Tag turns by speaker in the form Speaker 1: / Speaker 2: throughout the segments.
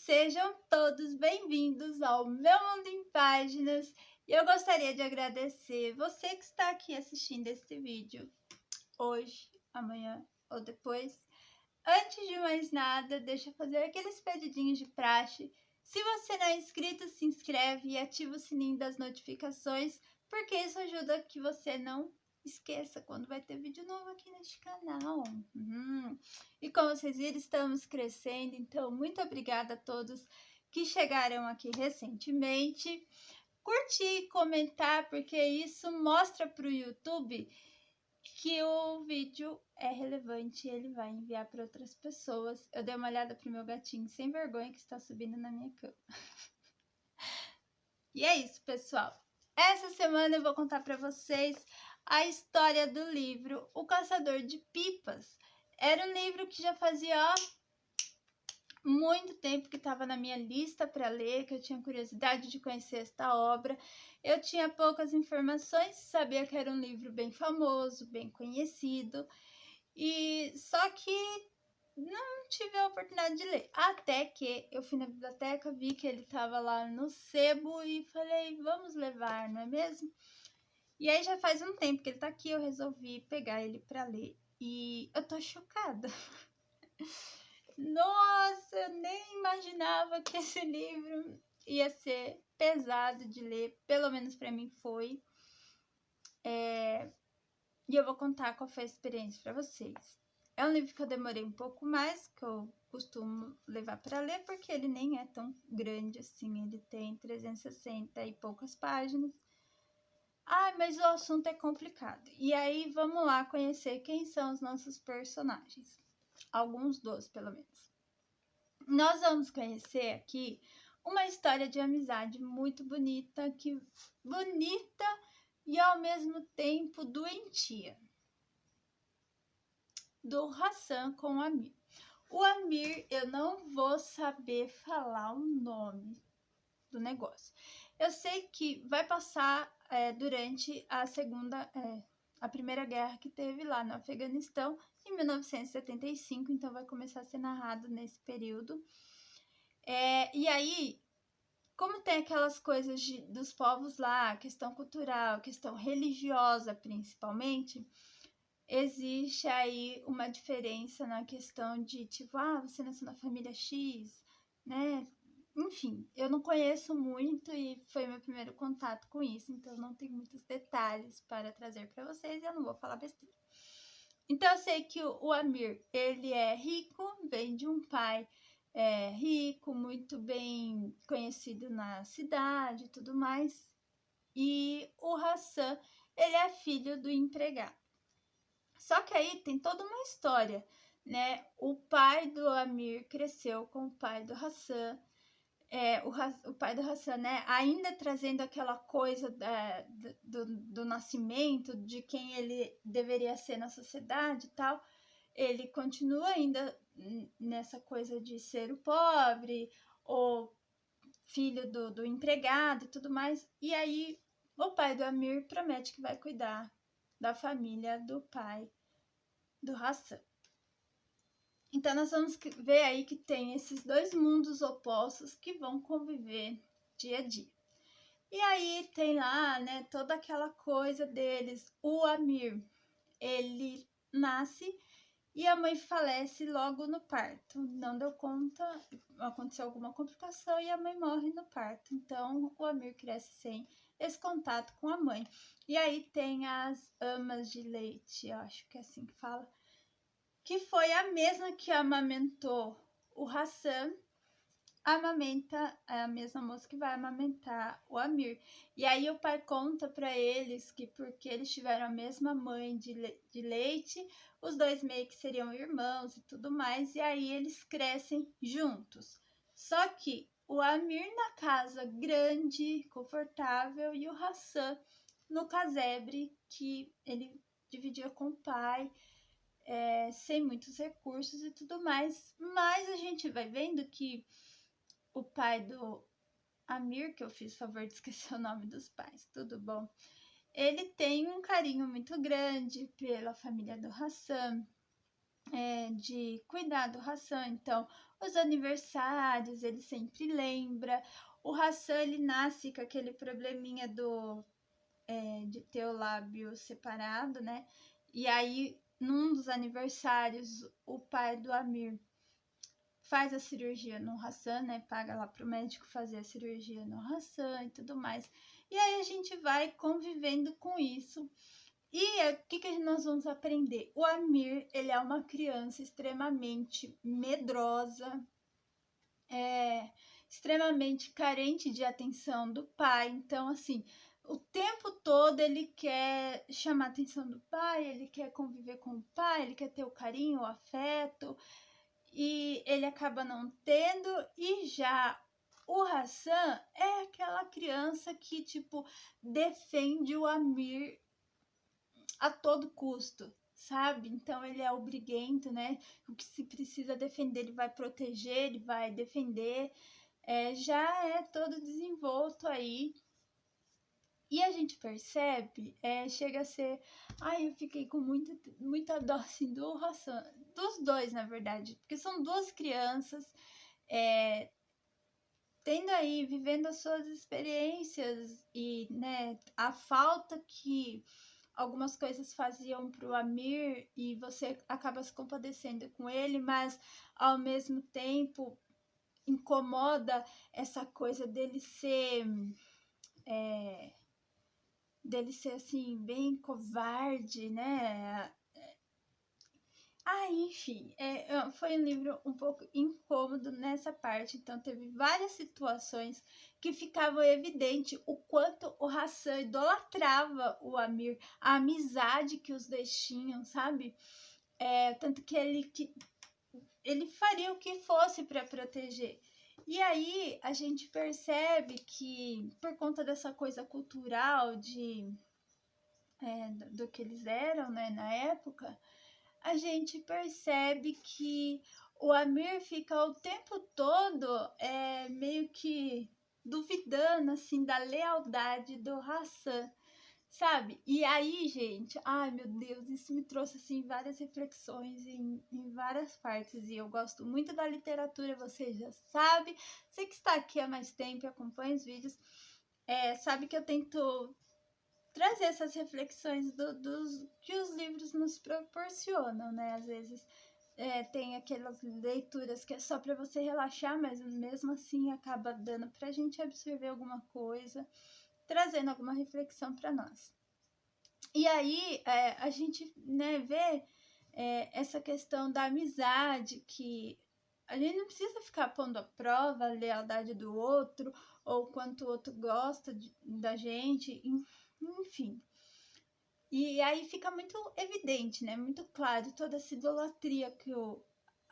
Speaker 1: Sejam todos bem-vindos ao Meu Mundo em Páginas. E eu gostaria de agradecer você que está aqui assistindo esse vídeo hoje, amanhã ou depois. Antes de mais nada, deixa eu fazer aqueles pedidinhos de praxe. Se você não é inscrito, se inscreve e ativa o sininho das notificações, porque isso ajuda que você não esqueça quando vai ter vídeo novo aqui neste canal. E como vocês viram, estamos crescendo, então muito obrigada a todos que chegaram aqui recentemente. Curtir, comentar, porque isso mostra para o YouTube que o vídeo é relevante e ele vai enviar para outras pessoas. Eu dei uma olhada pro meu gatinho sem vergonha que está subindo na minha cama. E é isso, pessoal. Essa semana eu vou contar para vocês a história do livro O Caçador de Pipas. Era um livro que já fazia muito tempo que estava na minha lista para ler, que eu tinha curiosidade de conhecer esta obra. Eu tinha poucas informações, sabia que era um livro bem famoso, bem conhecido, e só que não tive a oportunidade de ler. Até que eu fui na biblioteca, vi que ele estava lá no sebo e falei, vamos levar, não é mesmo? E aí já faz um tempo que ele tá aqui, eu resolvi pegar ele para ler. E eu tô chocada. Nossa, eu nem imaginava que esse livro ia ser pesado de ler, pelo menos para mim foi. E eu vou contar qual foi a experiência para vocês. É um livro que eu demorei um pouco mais, que eu costumo levar para ler, porque ele nem é tão grande assim, ele tem 360 e poucas páginas. Mas o assunto é complicado. E aí, vamos lá conhecer quem são os nossos personagens. Alguns dos, pelo menos. Nós vamos conhecer aqui uma história de amizade muito bonita, bonita e ao mesmo tempo doentia. Do Hassan com o Amir. O Amir, eu não vou saber falar o nome do negócio. Eu sei que vai passar durante a primeira guerra que teve lá no Afeganistão, em 1975, então vai começar a ser narrado nesse período. E aí, como tem aquelas coisas dos povos lá, questão cultural, questão religiosa principalmente, existe aí uma diferença na questão de tipo, você nasceu na família X, né? Enfim, eu não conheço muito e foi meu primeiro contato com isso, então não tenho muitos detalhes para trazer para vocês e eu não vou falar besteira. Então eu sei que o Amir, ele é rico, vem de um pai rico, muito bem conhecido na cidade e tudo mais. E o Hassan, ele é filho do empregado. Só que aí tem toda uma história, né? O pai do Amir cresceu com o pai do Hassan. O pai do Hassan, né? Ainda trazendo aquela coisa do nascimento, de quem ele deveria ser na sociedade e tal. Ele continua ainda nessa coisa de ser o pobre, ou filho do empregado e tudo mais. E aí o pai do Amir promete que vai cuidar da família do pai do Hassan. Então nós vamos ver aí que tem esses dois mundos opostos que vão conviver dia a dia. E aí tem lá, né, toda aquela coisa deles. O Amir, ele nasce e a mãe falece logo no parto. Não deu conta, aconteceu alguma complicação e a mãe morre no parto. Então o Amir cresce sem esse contato com a mãe. E aí tem as amas de leite, eu acho que é assim que fala, que foi a mesma que amamentou o Hassan, amamenta a mesma moça que vai amamentar o Amir. E aí o pai conta para eles que porque eles tiveram a mesma mãe de leite, os dois meio que seriam irmãos e tudo mais, e aí eles crescem juntos. Só que o Amir na casa grande, confortável, e o Hassan no casebre que ele dividia com o pai, sem muitos recursos e tudo mais. Mas a gente vai vendo que o pai do Amir, que eu fiz favor de esquecer o nome dos pais, tudo bom? Ele tem um carinho muito grande pela família do Hassan. de cuidar do Hassan. Então, os aniversários ele sempre lembra. O Hassan ele nasce com aquele probleminha de ter o lábio separado, né? E aí, num dos aniversários, o pai do Amir faz a cirurgia no Hassan, né? Paga lá pro médico fazer a cirurgia no Hassan e tudo mais. E aí a gente vai convivendo com isso. E o que nós vamos aprender? O Amir, ele é uma criança extremamente medrosa, extremamente carente de atenção do pai. Então, assim, o tempo todo ele quer chamar a atenção do pai, ele quer conviver com o pai, ele quer ter o carinho, o afeto, e ele acaba não tendo. E já o Hassan é aquela criança que, tipo, defende o Amir a todo custo, sabe? Então ele é o briguento, né? O que se precisa defender, ele vai proteger, ele vai defender. Já é todo desenvolto aí. E a gente percebe, chega a ser. Ai, eu fiquei com muita dó assim, do Hassan, dos dois, na verdade, porque são duas crianças tendo aí, vivendo as suas experiências e, né, a falta que algumas coisas faziam pro Amir e você acaba se compadecendo com ele, mas ao mesmo tempo incomoda essa coisa dele ser assim bem covarde, né? Enfim, foi um livro um pouco incômodo nessa parte, então teve várias situações que ficavam evidente o quanto o Hassan idolatrava o Amir, a amizade que os dois tinham, sabe? Tanto que ele faria o que fosse para proteger. E aí a gente percebe que por conta dessa coisa cultural do que eles eram, né, na época, a gente percebe que o Amir fica o tempo todo meio que duvidando assim da lealdade do Hassan, sabe? E aí, gente, ai meu Deus, isso me trouxe assim várias reflexões em várias partes. E eu gosto muito da literatura, você já sabe. Você que está aqui há mais tempo e acompanha os vídeos, sabe que eu tento trazer essas reflexões dos que os livros nos proporcionam, né? Às vezes tem aquelas leituras que é só para você relaxar, mas mesmo assim acaba dando para a gente absorver alguma coisa, trazendo alguma reflexão para nós. E aí a gente, né, vê essa questão da amizade, que a gente não precisa ficar pondo à prova a lealdade do outro ou quanto o outro gosta da gente, enfim. E aí fica muito evidente, né? Muito claro toda essa idolatria que o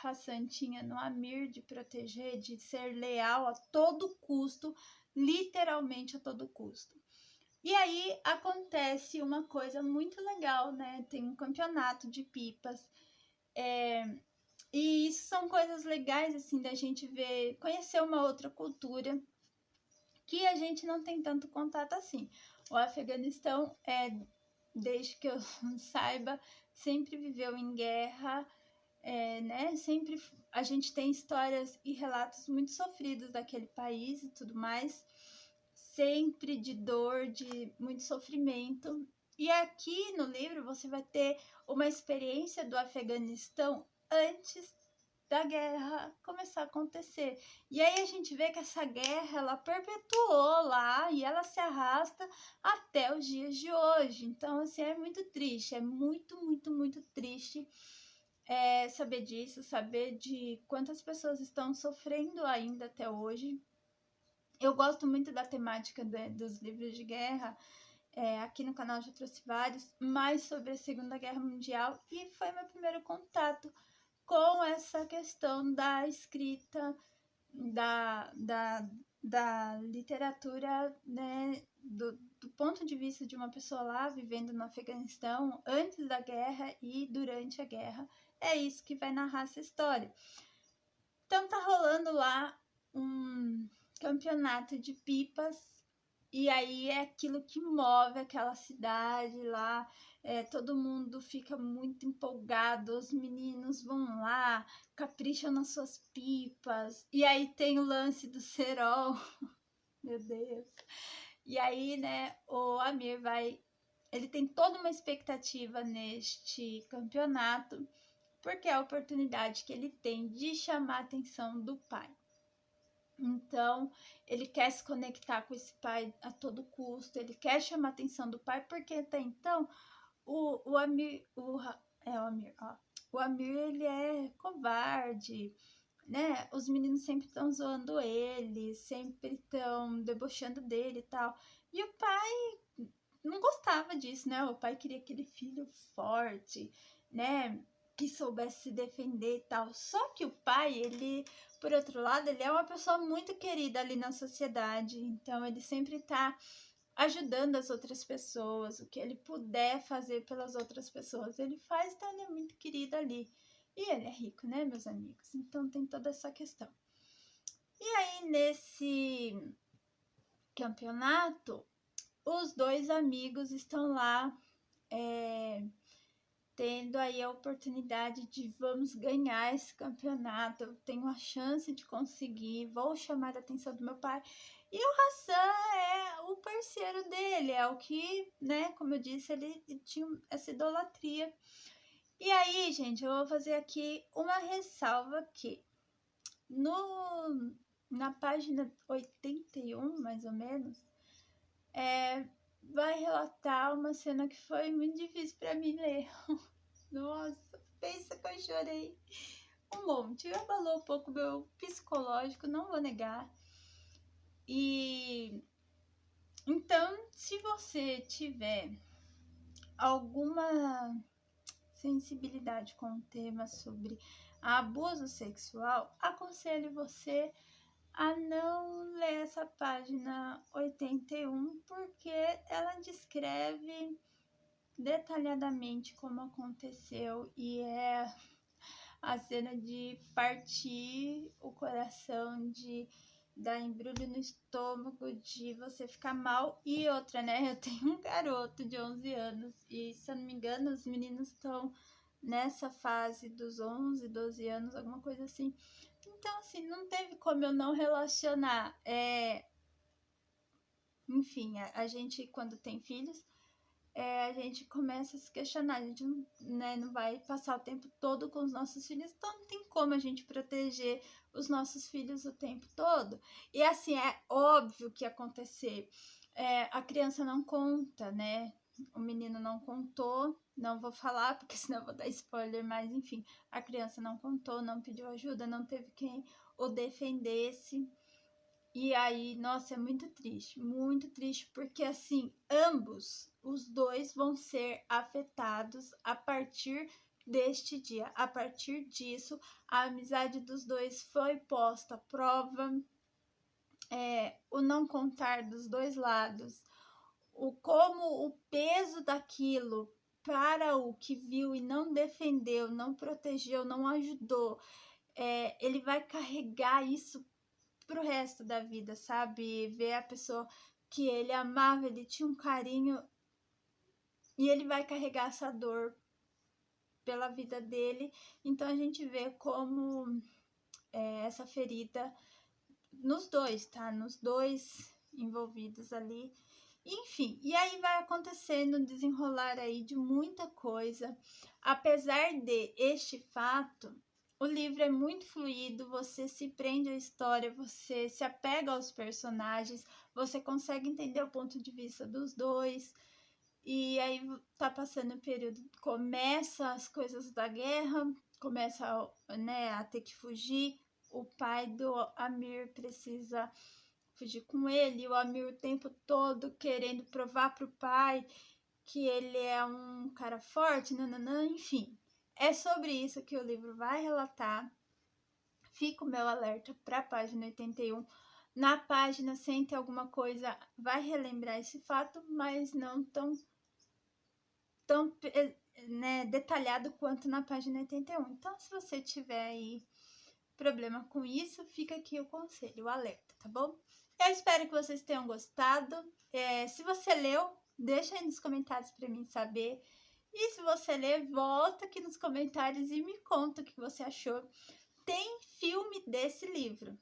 Speaker 1: Hassan tinha no Amir de proteger, de ser leal a todo custo, literalmente a todo custo. E aí acontece uma coisa muito legal, né? Tem um campeonato de pipas. E isso são coisas legais, assim, da gente ver, conhecer uma outra cultura que a gente não tem tanto contato assim. O Afeganistão desde que eu saiba, sempre viveu em guerra, né? Sempre a gente tem histórias e relatos muito sofridos daquele país e tudo mais, sempre de dor, de muito sofrimento. E aqui no livro você vai ter uma experiência do Afeganistão antes da guerra começar a acontecer. E aí a gente vê que essa guerra ela perpetuou lá e ela se arrasta até os dias de hoje. Então, assim, é muito triste, é muito, muito, muito triste saber disso, saber de quantas pessoas estão sofrendo ainda até hoje. Eu gosto muito da temática dos livros de guerra. Aqui no canal já trouxe vários, mais sobre a Segunda Guerra Mundial, e foi meu primeiro contato com essa questão da escrita, da literatura, né, do ponto de vista de uma pessoa lá vivendo no Afeganistão antes da guerra e durante a guerra. É isso que vai narrar essa história. Então tá rolando lá um campeonato de pipas E aí é aquilo que move aquela cidade lá, todo mundo fica muito empolgado, os meninos vão lá, capricham nas suas pipas, e aí tem o lance do cerol, meu Deus. E aí, né, o Amir ele tem toda uma expectativa neste campeonato, porque é a oportunidade que ele tem de chamar a atenção do pai. Então, ele quer se conectar com esse pai a todo custo, ele quer chamar a atenção do pai, porque até então o Amir, o Amir, ele é covarde, né? Os meninos sempre estão zoando ele, sempre estão debochando dele e tal. E o pai não gostava disso, né? O pai queria aquele filho forte, né? Que soubesse se defender e tal. Só que o pai, ele, por outro lado, ele é uma pessoa muito querida ali na sociedade. Então, ele sempre tá ajudando as outras pessoas. O que ele puder fazer pelas outras pessoas, ele faz. Então, ele é muito querido ali. E ele é rico, né, meus amigos? Então, tem toda essa questão. E aí, nesse campeonato, os dois amigos estão lá tendo aí a oportunidade de vamos ganhar esse campeonato, eu tenho a chance de conseguir, vou chamar a atenção do meu pai. E o Hassan é o parceiro dele, é o que, né, como eu disse, ele tinha essa idolatria. E aí, gente, eu vou fazer aqui uma ressalva que na página 81, mais ou menos, vai relatar uma cena que foi muito difícil para mim ler. Nossa, pensa que eu chorei um monte. Abalou um pouco meu psicológico, não vou negar. E então, se você tiver alguma sensibilidade com o tema sobre abuso sexual, aconselho você a não ler essa página 81, porque ela descreve detalhadamente como aconteceu e é a cena de partir o coração, de dar embrulho no estômago, de você ficar mal. E outra, né? Eu tenho um garoto de 11 anos e, se eu não me engano, os meninos estão nessa fase dos 11, 12 anos, alguma coisa assim. Então, assim, não teve como eu não relacionar. Enfim, a gente, quando tem filhos, a gente começa a se questionar. A gente não, né, não vai passar o tempo todo com os nossos filhos, então não tem como a gente proteger os nossos filhos o tempo todo. E assim, é óbvio que acontecer. A criança não conta, né? O menino não contou, não vou falar, porque senão eu vou dar spoiler, mas enfim, a criança não contou, não pediu ajuda, não teve quem o defendesse. E aí, nossa, é muito triste, porque assim, ambos, os dois vão ser afetados a partir deste dia. A partir disso, a amizade dos dois foi posta à prova, o não contar dos dois lados, como o peso daquilo para o que viu e não defendeu, não protegeu, não ajudou, ele vai carregar isso pro resto da vida, sabe? Ver a pessoa que ele amava, ele tinha um carinho e ele vai carregar essa dor pela vida dele. Então a gente vê como essa ferida nos dois, tá? Nos dois envolvidos ali. Enfim, e aí vai acontecendo um desenrolar aí de muita coisa. Apesar de este fato, o livro é muito fluido, você se prende à história, você se apega aos personagens, você consegue entender o ponto de vista dos dois. E aí tá passando o período, começa as coisas da guerra, começa, né, a ter que fugir. O pai do Amir precisa fugir com ele, o Amir o tempo todo querendo provar pro pai que ele é um cara forte, nananã, enfim. É sobre isso que o livro vai relatar. Fica o meu alerta para a página 81. Na página 100 tem alguma coisa, vai relembrar esse fato, mas não tão né, detalhado quanto na página 81. Então, se você tiver aí problema com isso, fica aqui o conselho, o alerta, tá bom? Eu espero que vocês tenham gostado. Se você leu, deixa aí nos comentários para mim saber. E se você ler, volta aqui nos comentários e me conta o que você achou. Tem filme desse livro.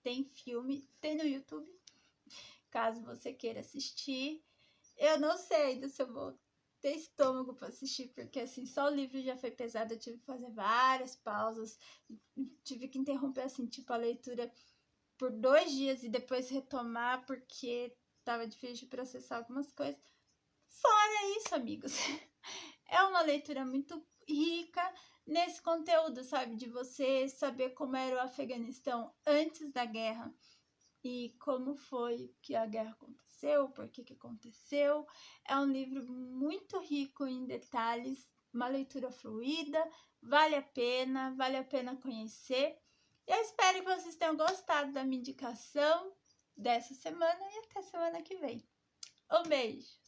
Speaker 1: Tem filme, tem no YouTube, caso você queira assistir. Eu não sei ainda se eu vou ter estômago para assistir, porque assim, só o livro já foi pesado, eu tive que fazer várias pausas, tive que interromper assim, tipo, a leitura por 2 dias e depois retomar, porque tava difícil de processar algumas coisas. Fora isso, amigos, é uma leitura muito rica nesse conteúdo, sabe? De você saber como era o Afeganistão antes da guerra e como foi que a guerra aconteceu, por que aconteceu. É um livro muito rico em detalhes, uma leitura fluida, vale a pena conhecer. Eu espero que vocês tenham gostado da minha indicação dessa semana e até semana que vem. Um beijo!